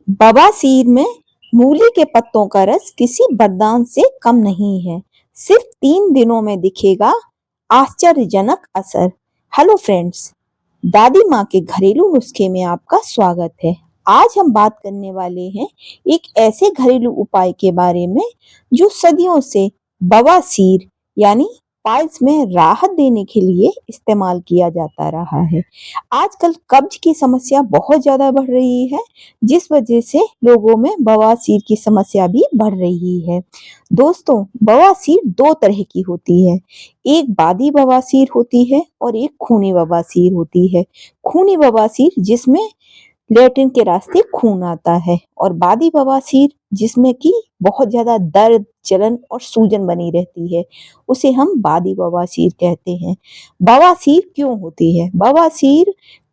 बवासीर में मूली के पत्तों का रस किसी वरदान से कम नहीं है। सिर्फ 3 दिनों में दिखेगा आश्चर्यजनक असर। हेलो फ्रेंड्स, दादी माँ के घरेलू नुस्खे में आपका स्वागत है। आज हम बात करने वाले हैं एक ऐसे घरेलू उपाय के बारे में जो सदियों से बवासीर यानी पाइल्स में राहत देने के लिए इस्तेमाल किया जाता रहा है। आजकल कब्ज की समस्या बहुत ज्यादा बढ़ रही है, जिस वजह से लोगों में बवासीर की समस्या भी बढ़ रही है। दोस्तों, बवासीर दो तरह की होती है। एक बादी बवासीर होती है और एक खूनी बवासीर होती है। खूनी बवासीर जिसमें लेट्रिन के रास्ते खून आता है, और बादी बवासीर जिसमें कि बहुत ज्यादा दर्द, जलन और सूजन बनी रहती है, उसे हम बादी बवासीर कहते हैं। बवासीर क्यों होती है? बवासीर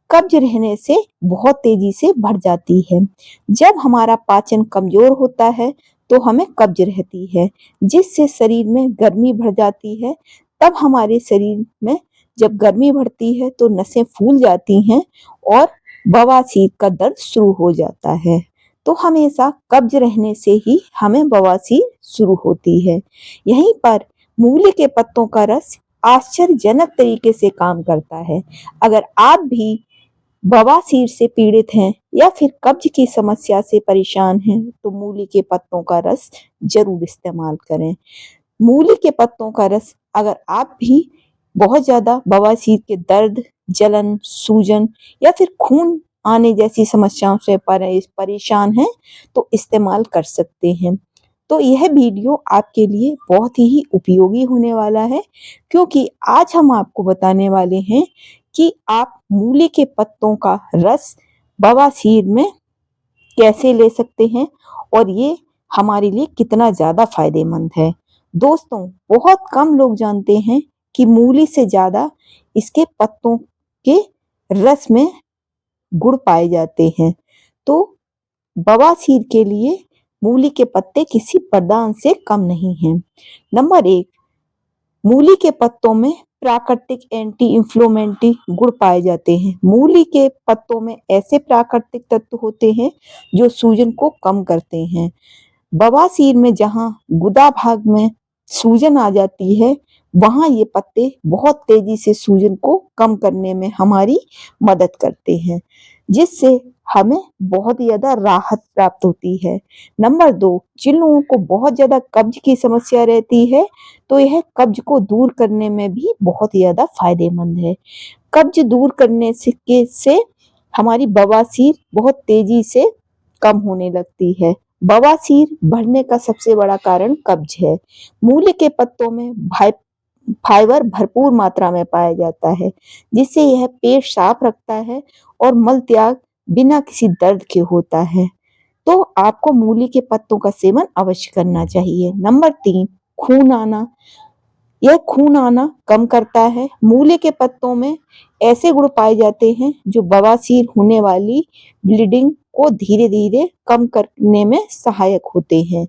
कब्ज रहने से बहुत तेजी से बढ़ जाती है। जब हमारा पाचन कमजोर होता है तो हमें कब्ज रहती है, जिससे शरीर में गर्मी बढ़ जाती है। तब हमारे शरीर में जब गर्मी बढ़ती है तो नसें फूल जाती हैं और बवासीर का दर्द शुरू हो जाता है। तो हमेशा कब्ज रहने से ही हमें बवासीर शुरू होती है। यहीं पर मूली के पत्तों का रस आश्चर्यजनक तरीके से काम करता है। अगर आप भी बवासीर से पीड़ित हैं या फिर कब्ज की समस्या से परेशान हैं तो मूली के पत्तों का रस जरूर इस्तेमाल करें। मूली के पत्तों का रस अगर आप भी बहुत ज्यादा बवासीर के दर्द, जलन, सूजन या फिर खून आने जैसी समस्याओं से परेशान हैं तो इस्तेमाल कर सकते हैं। तो यह वीडियो आपके लिए बहुत ही उपयोगी होने वाला है, क्योंकि आज हम आपको बताने वाले हैं कि आप मूली के पत्तों का रस बवासीर में कैसे ले सकते हैं और ये हमारे लिए कितना ज्यादा फायदेमंद है। दोस्तों, बहुत कम लोग जानते हैं कि मूली से ज्यादा इसके पत्तों के रस में गुण पाए जाते हैं। तो बवासीर के लिए मूली के पत्ते किसी वरदान से कम नहीं हैं। नंबर 1, मूली के पत्तों में प्राकृतिक एंटी इंफ्लेमेटरी गुण पाए जाते हैं। मूली के पत्तों में ऐसे प्राकृतिक तत्व होते हैं जो सूजन को कम करते हैं। बवासीर में जहां गुदा भाग में सूजन आ जाती है, वहां ये पत्ते बहुत तेजी से सूजन को कम करने में हमारी मदद करते हैं, जिससे हमें बहुत ही ज्यादा राहत प्राप्त होती है। नंबर 2, जिन लोगों को बहुत ज्यादा कब्ज की समस्या रहती है तो यह कब्ज को दूर करने में भी बहुत ही ज्यादा फायदेमंद है। कब्ज दूर करने से हमारी बवासीर बहुत तेजी से कम होने लगती है। बवासीर बढ़ने का सबसे बड़ा कारण कब्ज है। मूली के पत्तों में फाइबर भरपूर मात्रा में पाया जाता है, जिससे यह पेट साफ रखता है और मल त्याग बिना किसी दर्द के होता है। तो आपको मूली के पत्तों का सेवन अवश्य करना चाहिए। नंबर 3, खून आना। यह खून आना कम करता है। मूली के पत्तों में ऐसे गुण पाए जाते हैं जो बवासीर होने वाली ब्लीडिंग को धीरे धीरे कम करने में सहायक होते हैं।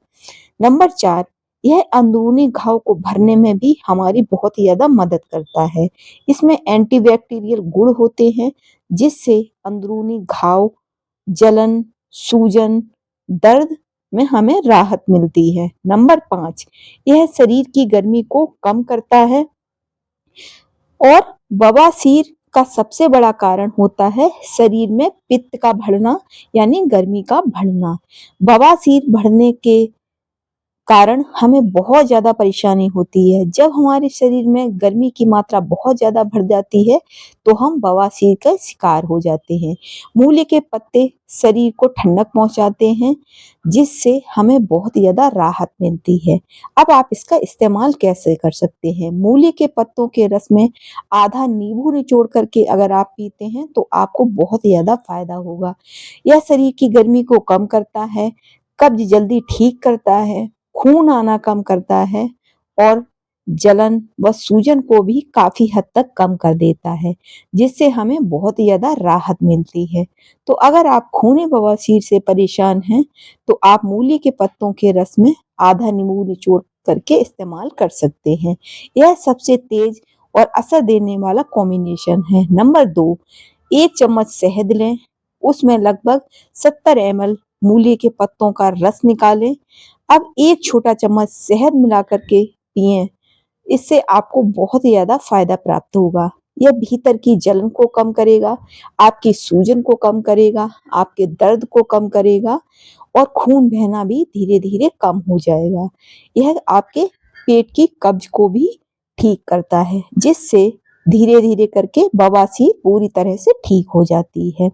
नंबर 4, यह अंदरूनी घाव को भरने में भी हमारी बहुत ही ज्यादा मदद करता है। इसमें एंटीबैक्टीरियल गुण होते हैं, जिससे अंदरूनी घाव, जलन, सूजन, दर्द में हमें राहत मिलती है। नंबर 5, यह शरीर की गर्मी को कम करता है और बवासीर का सबसे बड़ा कारण होता है शरीर में पित्त का बढ़ना यानी गर्मी का बढ़ना। बवासीर बढ़ने के कारण हमें बहुत ज्यादा परेशानी होती है। जब हमारे शरीर में गर्मी की मात्रा बहुत ज्यादा बढ़ जाती है तो हम बवासीर का शिकार हो जाते हैं। मूली के पत्ते शरीर को ठंडक पहुंचाते हैं, जिससे हमें बहुत ज्यादा राहत मिलती है। अब आप इसका इस्तेमाल कैसे कर सकते हैं? मूली के पत्तों के रस में आधा नींबू निचोड़ करके अगर आप पीते हैं तो आपको बहुत ज्यादा फायदा होगा। यह शरीर की गर्मी को कम करता है, कब्ज जल्दी ठीक करता है, खून आना कम करता है और जलन व सूजन को भी काफी हद तक कम कर देता है, जिससे हमें बहुत ज्यादा राहत मिलती है। तो अगर आप खूनी बवासीर से परेशान हैं तो आप मूली के पत्तों के रस में आधा नींबू निचोड़ करके इस्तेमाल कर सकते हैं। यह सबसे तेज और असर देने वाला कॉम्बिनेशन है। नंबर 2, 1 चम्मच शहद लें, उसमें लगभग 70 ml मूली के पत्तों का रस निकालें। अब 1 छोटा चम्मच शहद मिलाकर के पिएं। इससे आपको बहुत ही ज़्यादा फ़ायदा प्राप्त होगा। यह भीतर की जलन को कम करेगा, आपकी सूजन को कम करेगा, आपके दर्द को कम करेगा और खून बहना भी धीरे-धीरे कम हो जाएगा। यह आपके पेट की कब्ज को भी ठीक करता है, जिससे धीरे-धीरे करके बवासीर पूरी तरह से ठीक हो जाती है।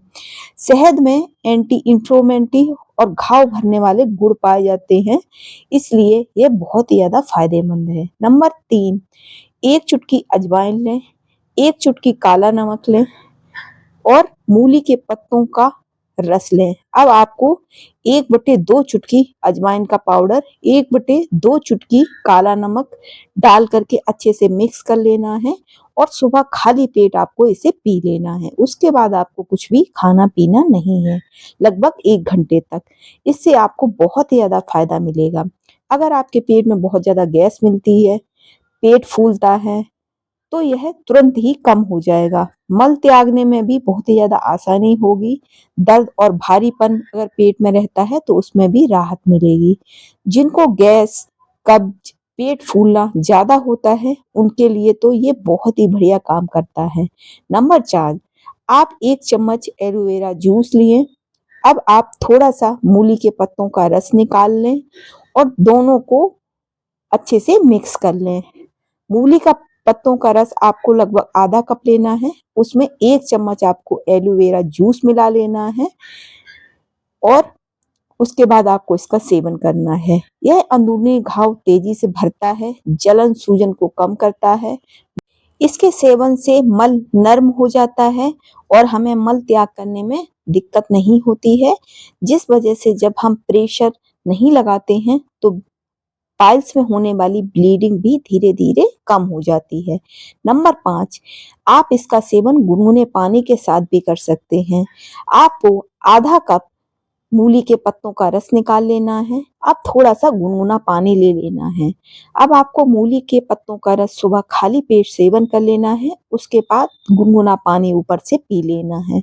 शहद में एंटी इंफ्लेमेटरी और घाव भरने वाले गुण पाए जाते हैं, इसलिए यह बहुत ही ज़्यादा फायदेमंद है। नंबर 3, 1 चुटकी अजवाइन लें, 1 चुटकी काला नमक लें और मूली के पत्तों का रस लें। अब आपको 1/2 चुटकी अजवाइन का पाउडर, 1/2 चुटकी काला नमक डाल करके अच्छे से मिक्स कर लेना है और सुबह खाली पेट आपको इसे पी लेना है। उसके बाद आपको कुछ भी खाना पीना नहीं है, लगभग 1 घंटे तक। इससे आपको बहुत ही ज़्यादा फायदा मिलेगा। अगर आपके पेट में बहुत ज़्यादा गैस मिलती है, पेट फूलता है, तो यह तुरंत ही कम हो जाएगा। मल त्यागने में भी बहुत ही ज़्यादा आसानी होगी। दर्द और भारीपन अगर पेट में रहता है तो उसमें भी राहत मिलेगी। जिनको गैस, कब्ज, पेट फूलना ज़्यादा होता है, उनके लिए तो ये बहुत ही बढ़िया काम करता है। नंबर 4, आप 1 चम्मच एलोवेरा जूस लिए। अब आप थोड़ा-सा मूली के पत्तों का रस निकाल लें और दोनों को अच्छे से मिक्स कर लें। मूली का पत्तों का रस आपको लगभग आधा कप लेना है, उसमें 1 चम्मच आपको एलोवेरा जूस मिला लेना है और उसके बाद आपको इसका सेवन करना है। यह अंदरूनी घाव तेजी से भरता है, जलन सूजन को कम करता है। इसके सेवन से मल नर्म हो जाता है और हमें मल त्याग करने में दिक्कत नहीं होती है, जिस वजह से जब हम प्रेशर नहीं लगाते हैं तो पाइल्स में होने वाली ब्लीडिंग भी धीरे-धीरे कम हो जाती है। नंबर 5, आप इसका सेवन गुनगुने पानी के साथ भी कर सकते हैं। आपको आधा कप मूली के पत्तों का रस निकाल लेना है। अब थोड़ा-सा गुनगुना पानी ले लेना है। अब आपको मूली के पत्तों का रस सुबह खाली पेट सेवन कर लेना है। उसके बाद गुनगुना पानी ऊपर से पी लेना है।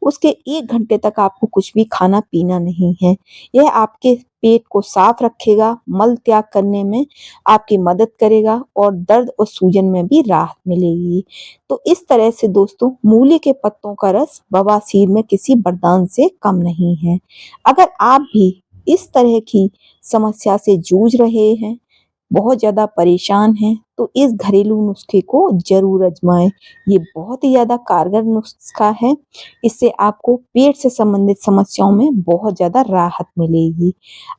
उसके 1 घंटे तक आपको कुछ भी खाना-पीना नहीं है। यह आपके पेट को साफ रखेगा, मल त्याग करने में आपकी मदद करेगा और दर्द और सूजन में भी राहत मिलेगी। तो इस तरह से दोस्तों मूली के पत्तों का रस बवासीर में किसी वरदान से कम नहीं है। अगर आप भी इस तरह की समस्या से जूझ रहे हैं, बहुत ज़्यादा परेशान हैं, तो इस घरेलू नुस्खे को ज़रूर आज़माएँ। ये बहुत ही ज़्यादा कारगर नुस्खा है। इससे आपको पेट से संबंधित समस्याओं में बहुत ज़्यादा राहत मिलेगी।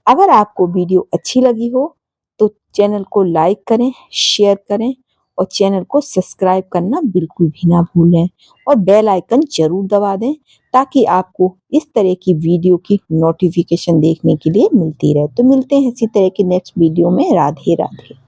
अगर आपको वीडियो अच्छी लगी हो, तो चैनल को लाइक करें, शेयर करें और चैनल को सब्सक्राइब करना बिल्कुल भी ना भूलें और बेल आइकन ज़रूर दबा दें, ताकि आपको इस तरह की वीडियो की नोटिफिकेशन देखने के लिए मिलती रहे। तो मिलते हैं इसी तरह की नेक्स्ट वीडियो में। राधे राधे।